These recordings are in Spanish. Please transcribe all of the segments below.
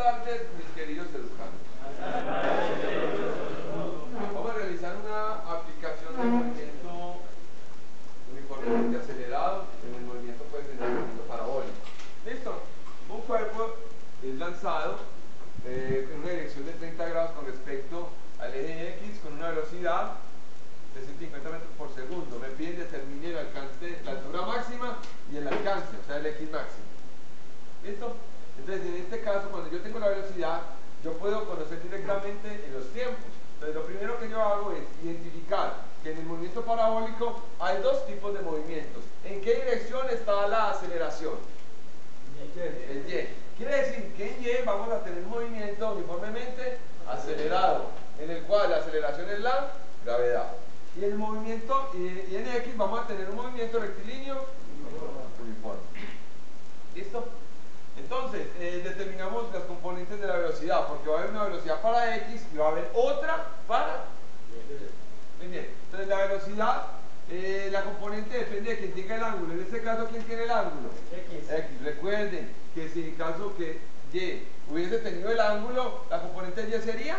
tardes, mis queridos educandos. Vamos a realizar una aplicación de movimiento uniformemente acelerado en el movimiento, pues, en el movimiento parabólico. ¿Listo? Un cuerpo es lanzado en una dirección de 30 grados con respecto al eje X con una velocidad de 150 metros por segundo. Me piden determinar el alcance, la altura máxima y el alcance, o sea, el X máximo. ¿Listo? Entonces, en este caso, cuando yo tengo la velocidad, yo puedo conocer directamente en los tiempos. Entonces, lo primero que yo hago es identificar que en el movimiento parabólico hay dos tipos de movimientos. ¿En qué dirección está la aceleración? En Y. Quiere decir que en Y vamos a tener un movimiento uniformemente acelerado, en el cual la aceleración es la gravedad. Y en el movimiento, y en X vamos a tener un movimiento rectilíneo uniforme. ¿Listo? Entonces, determinamos las componentes de la velocidad, porque va a haber una velocidad para X y va a haber otra para Y. Muy bien. Entonces, la velocidad, la componente depende de quién tenga el ángulo. En este caso, ¿quién tiene el ángulo? X. Recuerden que si en caso que Y hubiese tenido el ángulo, la componente de Y sería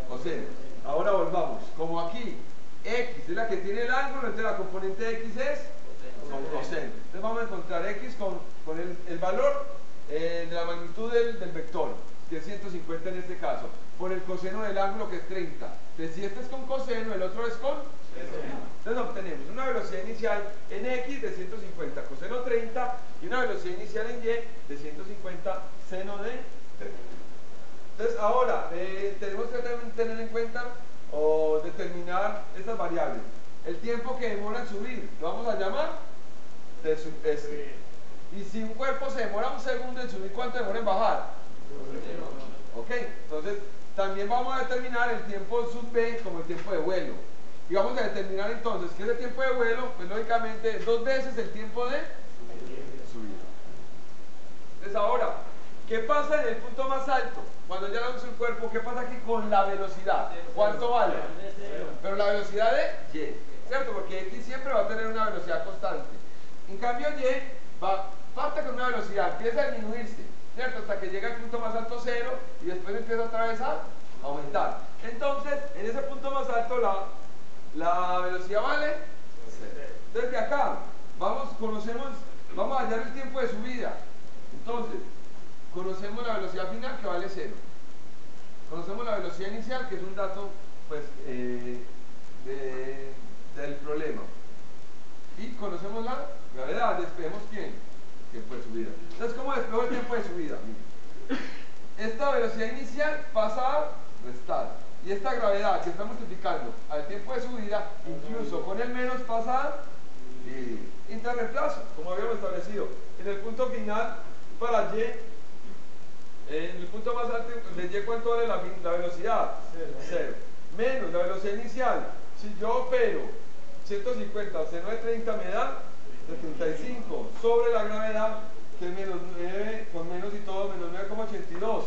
coseno. Ahora volvamos. Como aquí X es la que tiene el ángulo, entonces la componente de X es con coseno. Entonces vamos a encontrar X con el valor de la magnitud del vector, que es 150 en este caso, por el coseno del ángulo, que es 30. Entonces, si este es con coseno, el otro es con seno. Entonces obtenemos una velocidad inicial en X de 150 coseno 30 y una velocidad inicial en Y de 150 seno de 30. Entonces ahora tenemos que tener en cuenta o determinar estas variables. El tiempo que demora en subir lo vamos a llamar S. Y si un cuerpo se demora un segundo en subir, ¿cuánto demora en bajar? Ok, entonces también vamos a determinar el tiempo sub B como el tiempo de vuelo. Y vamos a determinar entonces que ese tiempo de vuelo, pues lógicamente es 2 veces el tiempo de subida. Entonces ahora, ¿qué pasa en el punto más alto? Cuando ya lanzo el cuerpo, ¿qué pasa aquí con la velocidad? ¿Cuánto vale? Pero la velocidad de Y, ¿cierto? Porque X siempre va a tener una velocidad constante. En cambio Y parte con una velocidad, empieza a disminuirse, ¿cierto? Hasta que llega al punto más alto 0 y después empieza otra vez a aumentar. Entonces, en ese punto más alto la velocidad vale 0. Desde acá, vamos a hallar el tiempo de subida. Entonces, conocemos la velocidad final, que vale 0. Conocemos la velocidad inicial, que es un dato, pues, del problema. Y conocemos la gravedad. Despejemos tiempo de subida. Entonces, ¿cómo despejo el tiempo de subida? Miren. Esta velocidad inicial pasa a restar. Y esta gravedad que está multiplicando al tiempo de subida, incluso con el menos, pasa a interreemplazo, como habíamos establecido. En el punto final, para Y, en el punto más alto de Y, ¿cuánto vale la velocidad? 0. Menos la velocidad inicial. Si yo opero 150 seno de 30 me da 75 sobre la gravedad, que es menos 9, con menos y todo, menos 9,82.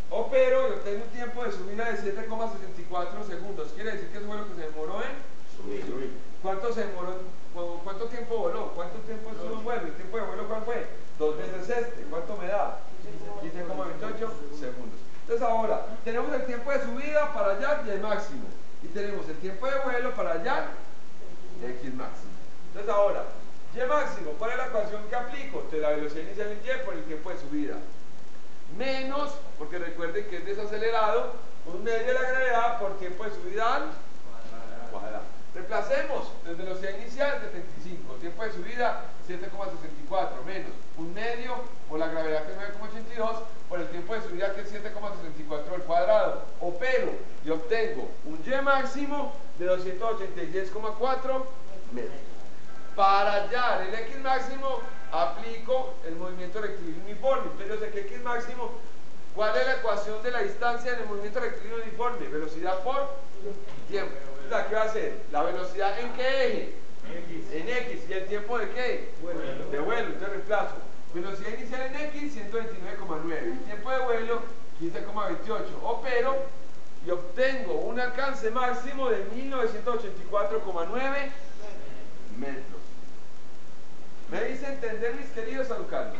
Opero y obtengo un tiempo de subida de 7,64 segundos. Quiere decir que eso fue lo que se demoró en subir. ¿Cuánto tiempo voló? ¿Cuánto tiempo estuvo en vuelo? ¿El tiempo de vuelo cuál fue? 2 veces este. ¿Cuánto me da? 15,28 segundos. Entonces ahora, tenemos el tiempo de subida para hallar Y máximo. Y tenemos el tiempo de vuelo para hallar X máximo. Entonces ahora, Y máximo, ¿cuál es la ecuación que aplico? De la velocidad inicial en Y por el tiempo de subida. Menos, porque recuerden que es desacelerado, un medio de la gravedad por tiempo de subida al cuadrado. Reemplacemos desde velocidad inicial 75, tiempo de subida 7,64, menos un medio por la gravedad que es 9,82 por el tiempo de subida que es 7,64 al cuadrado. Opero y obtengo un Y máximo de 286,4 metros. Para hallar el X máximo aplico el movimiento rectilíneo uniforme. Entonces yo sé que X máximo, ¿cuál es la ecuación de la distancia en el movimiento rectilíneo uniforme? Velocidad por tiempo. Entonces, ¿qué va a ser? ¿La velocidad en qué eje? En X. ¿Y el tiempo de qué? De vuelo. Entonces reemplazo. Velocidad inicial en X, 129,9. El tiempo de vuelo, 15,28. Opero y obtengo un alcance máximo de 1984,9 metros. ¿Me hice entender, mis queridos alumnos?